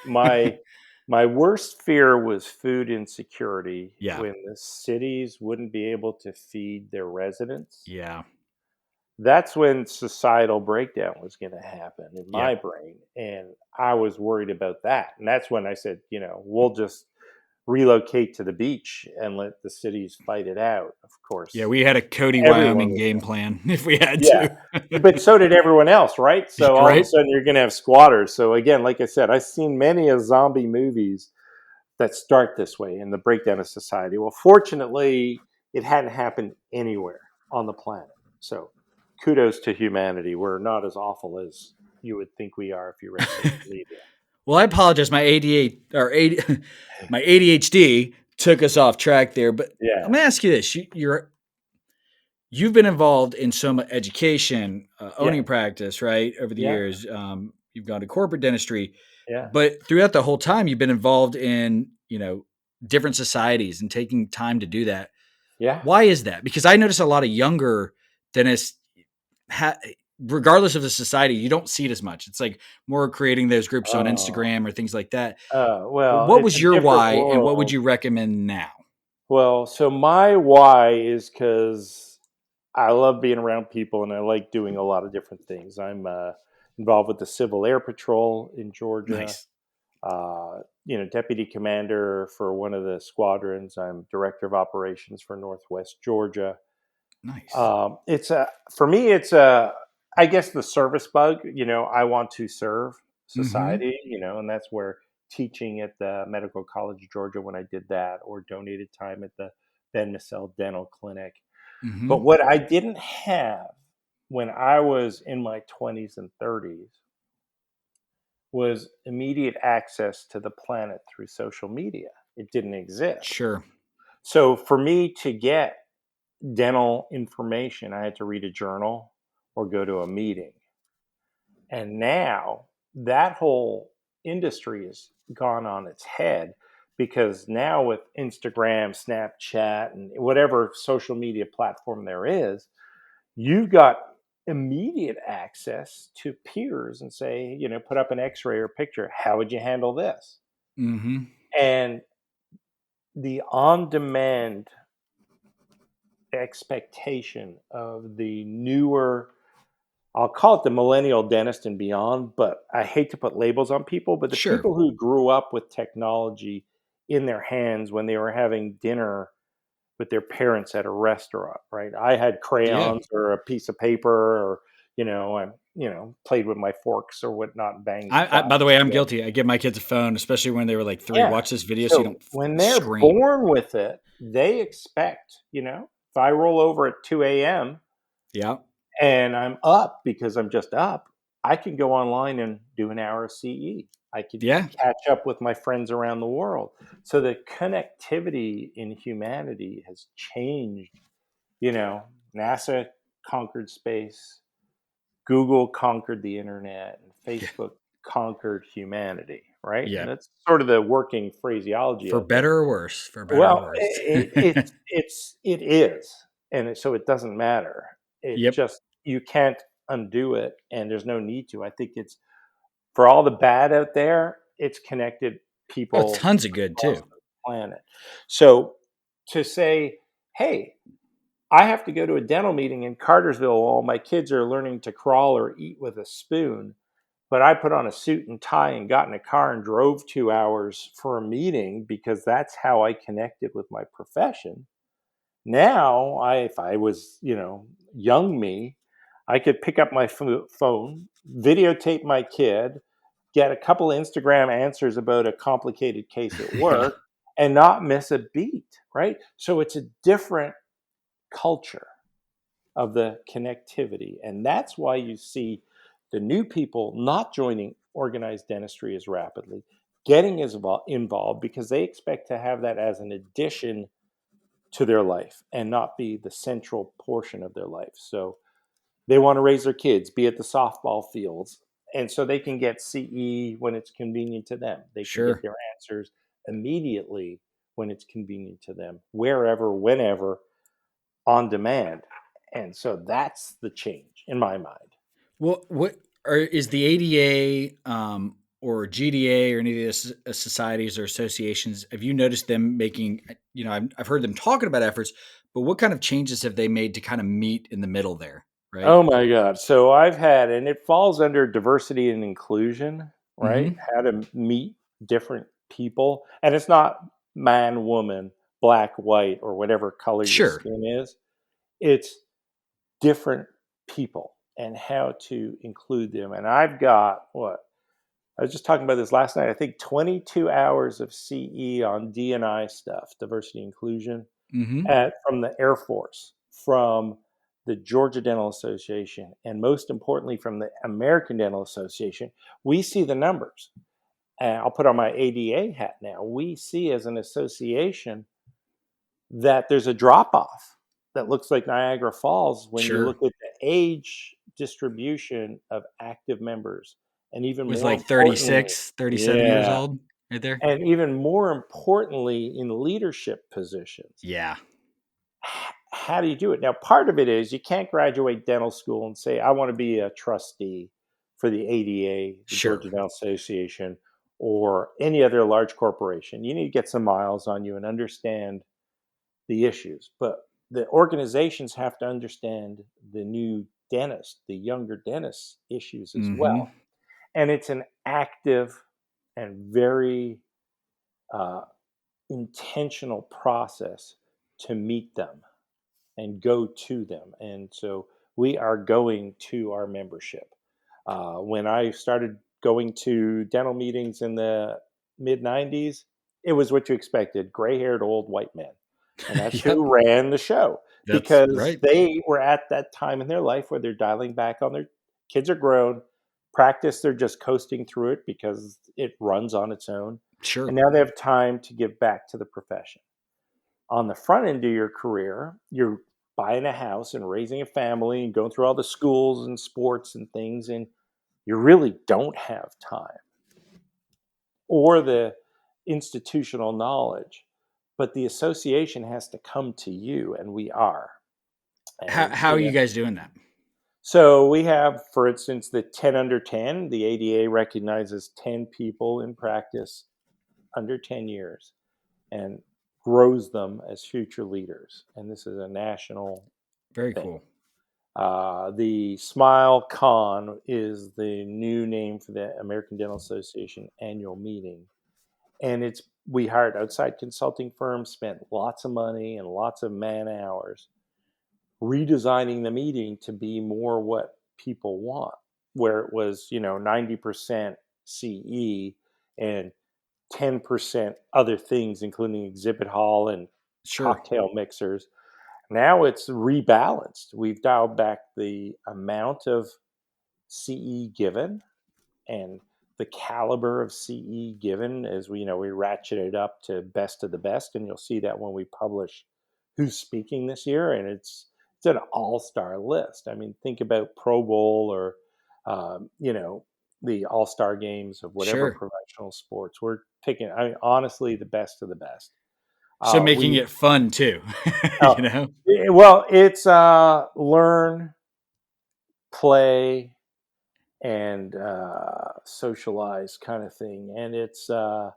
my worst fear was food insecurity Yeah, when the cities wouldn't be able to feed their residents. yeah, That's when societal breakdown was going to happen in my yep, brain, and I was worried about that. And that's when I said, we'll just relocate to the beach and let the cities fight it out. Of Yeah, course, we had a Cody, everyone Wyoming was game going. plan if we had Yeah, to. but so did everyone else, right? So all of a Right? sudden you're going to have squatters. So again, like I said, I've seen many of zombie movies that start this way in the breakdown of society. Well, fortunately, it hadn't happened anywhere on the planet. So kudos to humanity. We're not as awful as you would think we are if you read social media. Well, I apologize. My my ADHD took us off track there. But let Yeah, me ask you this: you've been involved in some education, owning yeah, a practice, right, over the yeah, years. You've gone to corporate dentistry, yeah, but throughout the whole time, you've been involved in different societies and taking time to do that. yeah. Why is that? Because I notice a lot of younger dentists, regardless of the society, you don't see it as much. It's like more creating those groups on Oh, Instagram or things like that. But well, what it's was a your different why, and what would world. you recommend now? Well, so my why is because I love being around people and I like doing a lot of different things. I'm involved with the Civil Air Patrol in Georgia. Nice, Deputy commander for one of the squadrons. I'm director of operations for Northwest Georgia. nice. It's a for me. It's a I guess the service bug. I want to serve Mm-hmm. society. And that's where teaching at the Medical College of Georgia when I did that, or donated time at the Ben Massell Dental Clinic. Mm-hmm. But what I didn't have when I was in my 20s and 30s was immediate access to the planet through social media. It didn't exist. Sure. So for me to get dental information, I had to read a journal or go to a meeting. And now that whole industry has gone on its head because now with Instagram, Snapchat, and whatever social media platform there is, you've got immediate access to peers and say, put up an x-ray or picture. How would you handle this? Mm-hmm. And the on-demand expectation of the newer, I'll call it the millennial dentist and beyond, but I hate to put labels on people, but the Sure. people who grew up with technology in their hands when they were having dinner with their parents at a restaurant, right? I had Yeah. crayons or a piece of paper, or I played with my forks or whatnot, banged By the flies way, I'm together. guilty. I give my kids a phone, especially when they were like 3. Yeah. Watch this video so you So don't when they're scream. born with it, they expect, if I roll over at 2 a.m. Yeah. and I'm up because I'm just up, I can go online and do an hour of CE. I could Yeah. catch up with my friends around the world. So the connectivity in humanity has changed. NASA conquered space, Google conquered the internet, and Yeah. Facebook conquered humanity, right? And Yeah. that's sort of the working phraseology For of it. better or worse. For better or Well, worse. it is, and so it doesn't matter. It Yep. just you can't undo it, and there's no need to. I think it's for all the bad out there. It's connected Oh, people tons of good across too. the planet. So to say, hey, I have to go to a dental meeting in Cartersville while my kids are learning to crawl or eat with a spoon, but I put on a suit and tie and got in a car and drove 2 hours for a meeting because that's how I connected with my profession. Now, if I was, young me, I could pick up my phone, videotape my kid, get a couple Instagram answers about a complicated case at Yeah. work, and not miss a beat, right? So it's a different culture of the connectivity. And that's why you see the new people not joining organized dentistry as rapidly, getting as involved because they expect to have that as an addition to their life and not be the central portion of their life. So they want to raise their kids, be at the softball fields. And so they can get CE when it's convenient to them. They can get Sure. their answers immediately when it's convenient to them, wherever, whenever, on demand. And so that's the change in my mind. What is the ADA or GDA or any of these societies or associations? Have you noticed them making? I've heard them talking about efforts, but what kind of changes have they made to kind of meet in the middle there? Right. Oh my God. So I've had, and it falls under diversity and inclusion, right? Mm-hmm. How to meet different people. And it's not man, woman, black, white, or whatever color your Sure. skin is. It's different people and how to include them. And I've got I was just talking about this last night. I think 22 hours of CE on D&I stuff, diversity inclusion, Mm-hmm. from the Air Force, from the Georgia Dental Association, and most importantly, from the American Dental Association. We see the numbers. And I'll put on my ADA hat now. We see as an association that there's a drop off that looks like Niagara Falls when you Sure. look at the age distribution of active members. And even Was more like importantly, 36, 37 years yeah, old right there. and even more importantly, in leadership positions. Yeah. How do you do it? Now, part of it is you can't graduate dental school and say, I want to be a trustee for the ADA, the Sure. Georgia Dental Association, or any other large corporation. You need to get some miles on you and understand the issues. But the organizations have to understand the new dentist, the younger dentist issues as Mm-hmm. well. And it's an active and very uh, intentional process to meet them and go to them. And so we are going to our membership. When I started going to dental meetings in the mid 90s, it was what you expected, gray haired old white men. And that's Yep. who ran the show That's because right. they were at that time in their life where they're dialing back on their kids are grown. Practice, they're just coasting through it because it runs on its own. Sure. And now they have time to give back to the profession. On the front end of your career, you're buying a house and raising a family and going through all the schools and sports and things, and you really don't have time or the institutional knowledge. But the association has to come to you, and we are. And How are you guys doing that? so we have, for instance, the 10 under 10. The ADA recognizes 10 people in practice under 10 years and grows them as future leaders. And this is a national Very thing. cool. The Smile Con is the new name for the American Dental Association annual meeting. And we hired outside consulting firms, spent lots of money and lots of man hours redesigning the meeting to be more what people want, where it was, 90% CE and 10% other things, including exhibit hall and Sure. cocktail mixers. Now it's rebalanced. We've dialed back the amount of CE given and the caliber of CE given as we ratchet it up to best of the best. And you'll see that when we publish who's speaking this year. And it's an all-star list. I mean, think about Pro Bowl or, the all-star games of whatever Sure. professional sports. We're picking, honestly, the best of the best. So making We it fun too, Oh, you know? well, it's learn, play, and socialize kind of thing, and it's all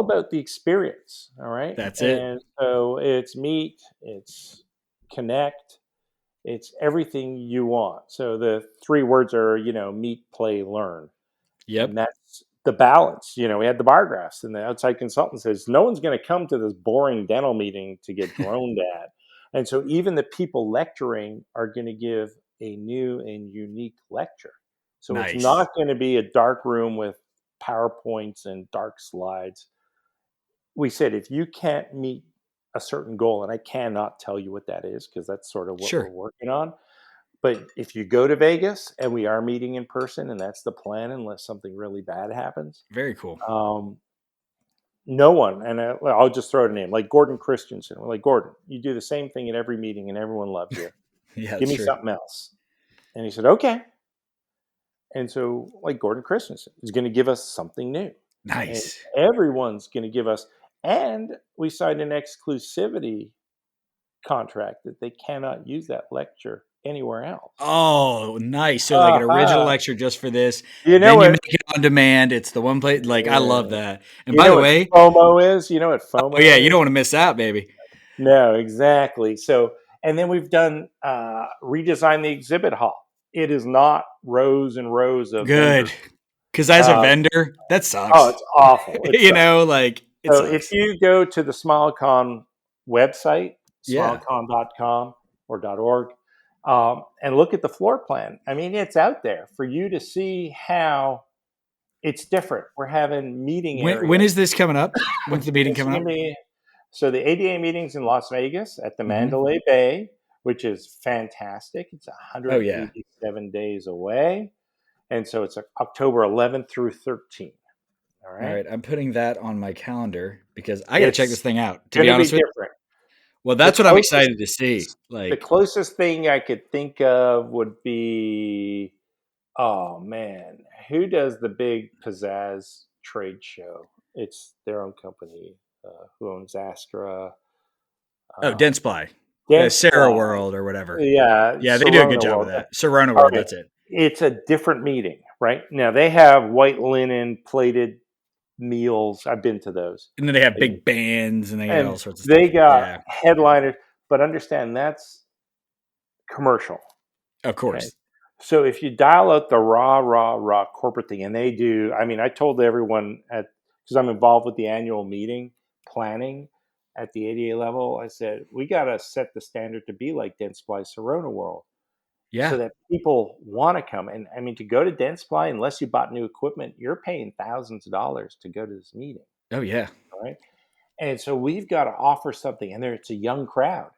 about the experience. All right, That's it. and so it's meet, it's connect, it's everything you want. So the three words are meet, play, learn. Yep. And that's the balance. We had the bar graphs, and the outside consultant says, no one's going to come to this boring dental meeting to get groaned at. And so even the people lecturing are going to give a new and unique lecture. So it's Nice. not going to be a dark room with PowerPoints and dark slides. We said, if you can't meet a certain goal, and I cannot tell you what that is because that's sort of what we're Sure. working on, but if you go to Vegas and we are meeting in person, and that's the plan, unless something really bad happens, Very cool. no one, and I'll just throw out a name, like Gordon Christensen. We're like, Gordon, you do the same thing at every meeting and everyone loves you. Yeah, Give that's me true. something else. And he said, okay. And so, like, Gordon Christensen is going to give us something new. And Nice. everyone's going to give us, and we signed an exclusivity contract that they cannot use that lecture anywhere else. Oh, nice. So like an original lecture just for this. You know Then you what? make it on demand. It's the one place. Like I love Yeah. that. And You by know the what way, FOMO is? You know what oh yeah, FOMO you is? don't want to miss out, baby. No, exactly. So, and then we've done redesign the exhibit hall. It is not rows and rows of vendors. Good. Because as a Uh, vendor, that oh, sucks. it's awful. It You sucks. know, like It So if sucks. you go to the SmileCon website, Yeah. smilecon.com or .org, and look at the floor plan, I mean, it's out there for you to see how it's different. We're having meeting When areas. is this coming up? When's the meeting This is coming going up? to be so the ADA meeting's in Las Vegas at the Hmm. Mandalay Bay, which is fantastic. It's Oh yeah. 187 days away, and so it's October 11th through 13th. All All right, right. I'm putting that on my calendar because I got to check this it's thing out. To going be to be honest with you. different. Well, The that's what I'm closest, excited to see. the Like, closest thing I could think of would be, oh man, who does the big pizzazz trade show? It's their own company. Who owns Astra? oh, Um, Dentsply, Sarah Dentsply. World or whatever. Yeah, Yeah, they do a good Sorona job with World. that. Serrano All World. right, That's it. it's a different meeting, right? Now they have white linen plated meals. I've been to those, And then they have and big bands and they got all sorts of they stuff. got Yeah, headliners. But understand that's commercial. of Okay, course. so if you dial out the raw corporate thing, and they do, I mean, I told everyone at because I'm involved with the annual meeting planning at the ADA level. I said we got to set the standard to be like Dentsply Sirona World, Yeah. so that people want to come. And I mean, to go to Dentsply, unless you bought new equipment, you're paying thousands of dollars to go to this meeting. Oh yeah. All right. And so we've got to offer something. And there it's a young crowd.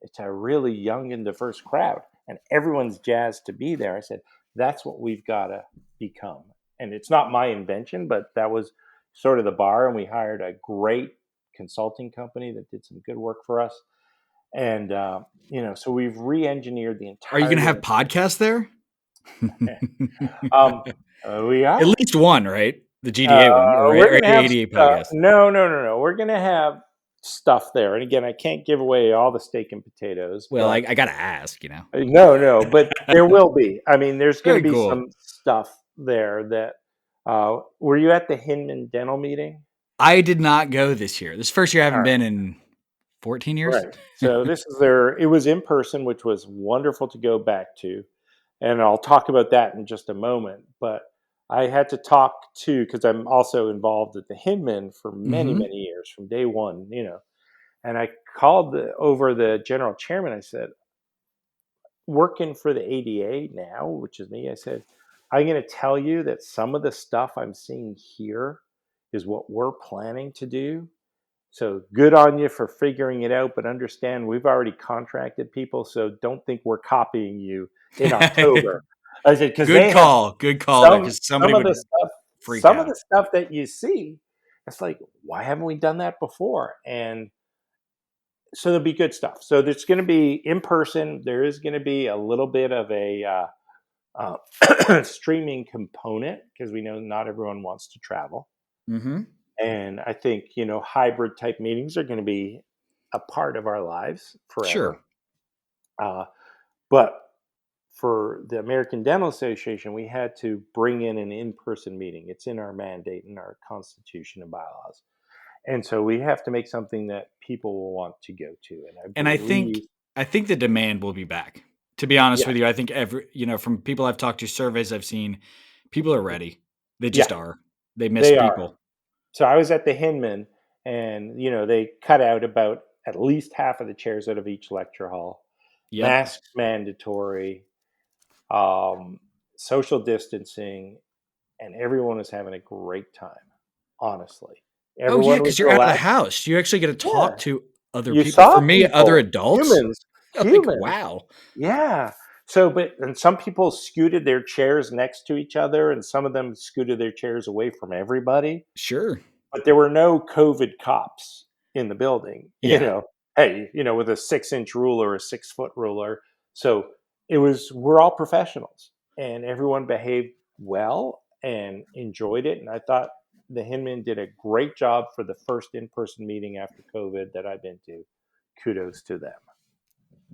It's a really young and diverse crowd. And everyone's jazzed to be there. I said, that's what we've got to become. And it's not my invention, but that was sort of the bar. And we hired a great consulting company that did some good work for us. And, so we've re engineered the Are you going to entirety have of podcasts there? Um, we At are. least one, right? The GDA one, right? We're Or going to have ADA podcast. no. We're going to have stuff there. And again, I can't give away all the steak and potatoes, Well, I but got to ask, no, but there will be. I mean, there's going to Very be cool. some stuff there that. Were you at the Hinman Dental meeting? I did not go this year. This first year I All haven't right, been in 14 years. right. So this is their. It was in person, which was wonderful to go back to. And I'll talk about that in just a moment. But I had to talk to because I'm also involved at the Hinman for many, Mm-hmm. many years from day one, And I called over the general chairman. I said, working for the ADA now, which is me, I said, I'm going to tell you that some of the stuff I'm seeing here is what we're planning to do. So good on you for figuring it out, but understand we've already contracted people, so don't think we're copying you in October. I said because they Good have call. Good call there, some because somebody some of would the stuff, freak some of out. the stuff that you see. It's like, why haven't we done that before? And so there'll be good stuff. So there's going to be in person. There is going to be a little bit of a streaming component because we know not everyone wants to travel. Mm-hmm. And I think, hybrid type meetings are going to be a part of our lives Sure. forever. But for the American Dental Association, we had to bring in an in person meeting. It's in our mandate, in our constitution and bylaws. And so we have to make something that people will want to go to. And I And believe, I think the demand will be back. To be honest yeah, with you, I think from people I've talked to, surveys I've seen, people are ready. They yeah, just are. They miss they are. people. So I was at the Hinman, and they cut out about at least half of the chairs out of each lecture hall. Yep. Masks mandatory, um, social distancing, and everyone was having a great time. Honestly, Oh yeah, everyone was because you're out of the relaxed. house. You actually get to Yeah, talk to other you people. For saw me, other people, adults. humans, Like, humans. wow. Yeah. So, and some people scooted their chairs next to each other, and some of them scooted their chairs away from everybody. Sure. But there were no COVID cops in the building. Yeah. Hey, with a 6-inch ruler, a 6-foot ruler. So we're all professionals, and everyone behaved well and enjoyed it. And I thought the Hinman did a great job for the first in-person meeting after COVID that I've been to. Kudos to them.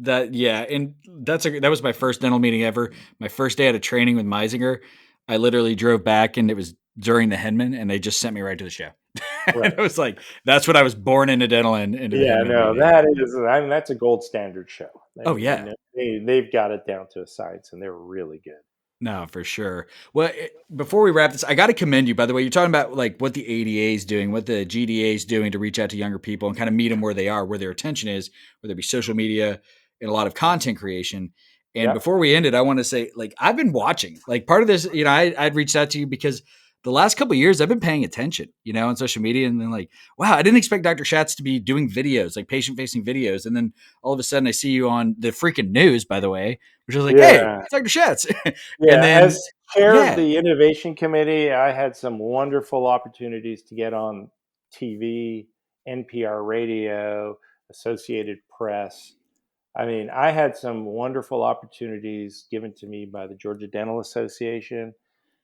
And that was my first dental meeting ever. My first day out of training with Meisinger, I literally drove back, and it was during the Hinman, and they just sent me right to the show. Right. And it was like, that's what I was born into dental and into the Yeah, Hinman no, meeting. that's a gold standard show. Oh yeah. They've got it down to a science, and they're really good. No, for sure. Well, before we wrap this, I got to commend you, by the way. You're talking about like what the ADA is doing, what the GDA is doing to reach out to younger people and kind of meet them where they are, where their attention is, whether it be social media and a lot of content creation. And Yeah. before we end it, I want to say, like, I've been watching, like, part of this, I'd reached out to you because the last couple of years I've been paying attention, on social media, and then like, wow, I didn't expect Dr. Shatz to be doing videos, like patient facing videos. And then all of a sudden I see you on the freaking news, by the way, which was like, hey, Yeah. it's Dr. Shatz. And Yeah. then, As chair of yeah, the innovation committee, I had some wonderful opportunities to get on TV, NPR radio, Associated Press. I mean, I had some wonderful opportunities given to me by the Georgia Dental Association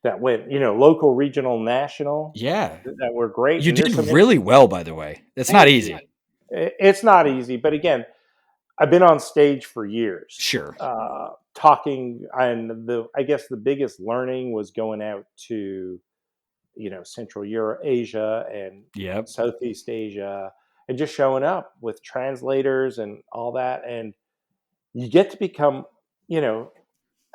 that went, local, regional, national, yeah, that were great. you And did there's some, really well, by the way. It's not thank you. easy. It's not easy, but again, I've been on stage for years, Sure. talking, and I guess the biggest learning was going out to, Central Europe, Asia, and Yep. Southeast Asia, and just showing up with translators and all that, and you get to become,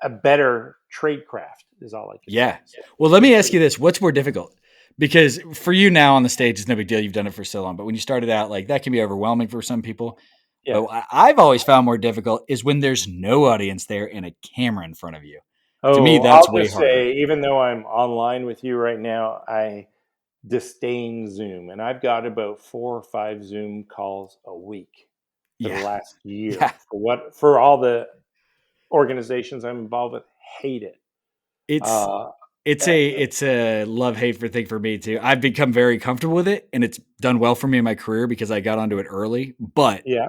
a better trade craft is all I can say. Yeah. So Well, let me it's ask you this. What's more difficult? Because for you now on the stage, it's no big deal. You've done it for so long. But when you started out, like that can be overwhelming for some people. But yes. what I've always found more difficult is when there's no audience there and a camera in front of you. To me, Oh, that's I'll way just harder. say, even though I'm online with you right now, I disdain Zoom, and I've got about 4 or 5 Zoom calls a week for the Yeah. last year. Yeah. For all the organizations I'm involved with, hate it. It's Uh, it's uh, a it's a love hate for thing for me too. I've become very comfortable with it and it's done well for me in my career because I got onto it early, but yeah,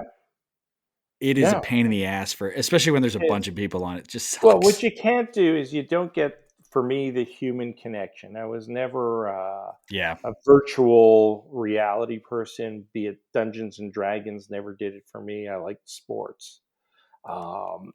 it is a no. pain in the ass especially when there's a It, bunch of people on it. It just well, what sucks. you can't do is you don't get, for me, the human connection. I was never Yeah. a virtual reality person, be it Dungeons and Dragons, never did it for me. I like sports. Um,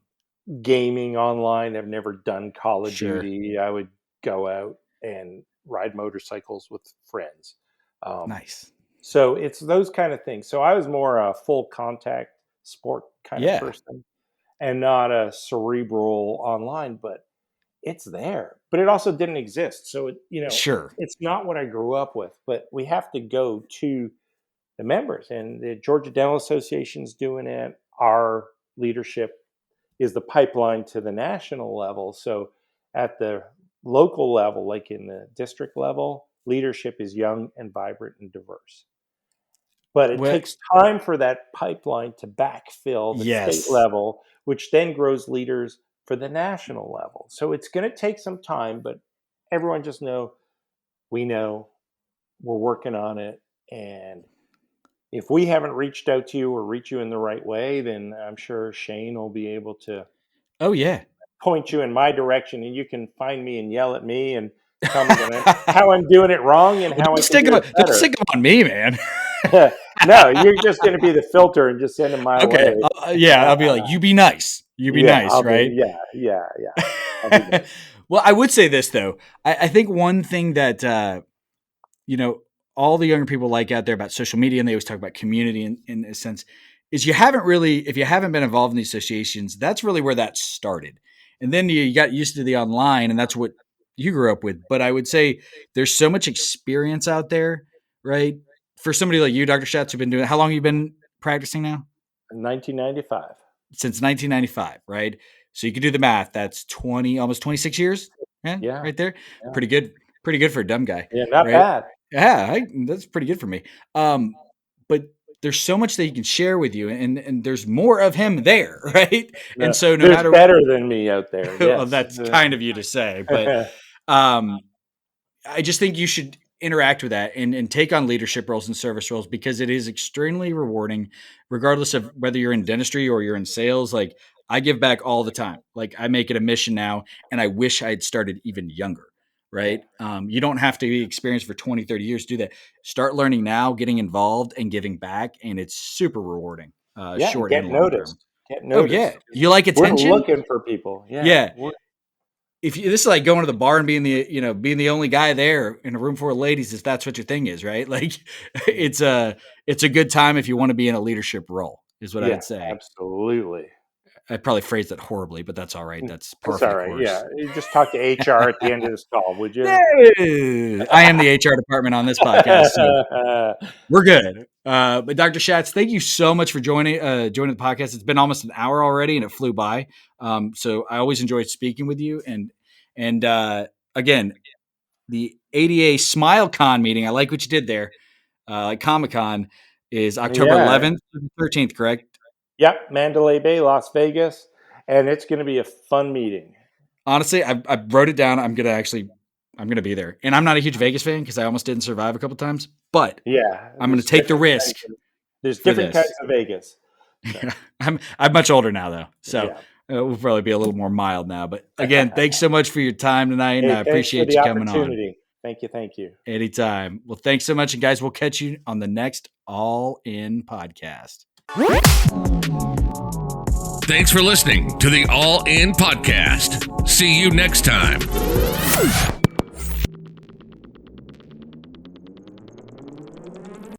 Gaming online, I've never done Call of Sure. Duty. I would go out and ride motorcycles with friends. Um, Nice. so it's those kind of things. So I was more a full contact sport kind of Yeah. person and not a cerebral online, but it's there. But it also didn't exist. So Sure. it's not what I grew up with, but we have to go to the members, and the Georgia Dental Association's doing it. Our leadership is the pipeline to the national level. So at the local level, like in the district level, leadership is young and vibrant and diverse. But it Well, takes time for that pipeline to backfill the state yes. level, which then grows leaders for the national level. So it's going to take some time, but everyone just we know, we're working on it. And if we haven't reached out to you or reach you in the right way, then I'm sure Shane will be able to Oh yeah. point you in my direction, and you can find me and yell at me and tell me how I'm doing it wrong and Well, how I don't can stick do them. it Don't stick them on me, man. better. No, you're just going to be the filter and just send them my Okay. way. Yeah, I'll be like, you be nice. You be Yeah, nice, I'll be. right? Yeah, yeah, yeah. I'll be nice. Well, I would say this though. I think one thing that you know, all the younger people like out there about social media, and they always talk about community in a sense, is if you haven't been involved in these associations, that's really where that started. And then you got used to the online, and that's what you grew up with. But I would say there's so much experience out there, right? For somebody like you, Dr. Schatz, who've been doing, how long have you been practicing now? 1995. Since 1995, right? So you can do the math. That's 20, almost 26 years. Yeah, Yeah, right there. yeah, Pretty good. Pretty good for a dumb guy, yeah. Not right? bad. Yeah, that's pretty good for me. But there's so much that he can share with you, and there's more of him there, right? And No, so no there's matter, better than me out there. well, Yes. that's kind of you to say, but um, I just think you should interact with that and take on leadership roles and service roles because it is extremely rewarding, regardless of whether you're in dentistry or you're in sales. Like I give back all the time. Like I make it a mission now, and I wish I had started even younger. Yeah, Right. You don't have to be experienced for 20, 30 years to do that. Start learning now, getting involved and giving back. And it's super rewarding, yeah, and short and get long term. noticed. Get Oh yeah. noticed. You like We're attention? looking for people. Yeah, Yeah, if you, this is like going to the bar and being being the only guy there in a room full of ladies, if that's what your thing is, right? Like it's a good time if you want to be in a leadership role, is what I yeah, would say. absolutely. I probably phrased it horribly, but that's all right. That's par It's for all the right. course. Yeah. You just talk to HR at the end of this call, would you? I am the HR department on this podcast, so we're good. But Dr. Shatz, thank you so much for joining the podcast. It's been almost an hour already, and it flew by. So I always enjoyed speaking with you. And again, the ADA SmileCon meeting. I like what you did there. Like Comic-Con is October 11th to 13th, correct? Yep, Mandalay Bay, Las Vegas, and it's going to be a fun meeting. Honestly, I wrote it down. I'm gonna be there, and I'm not a huge Vegas fan because I almost didn't survive a couple times. But yeah, I'm going to take the risk. There's different types of Vegas. So. I'm much older now though, so we'll probably be a little more mild now. But again, thanks so much for your time tonight, and I appreciate you coming on. Thank you. Anytime. Well, thanks so much, and guys, we'll catch you on the next All In podcast. Thanks for listening to the All In Podcast. See you next time.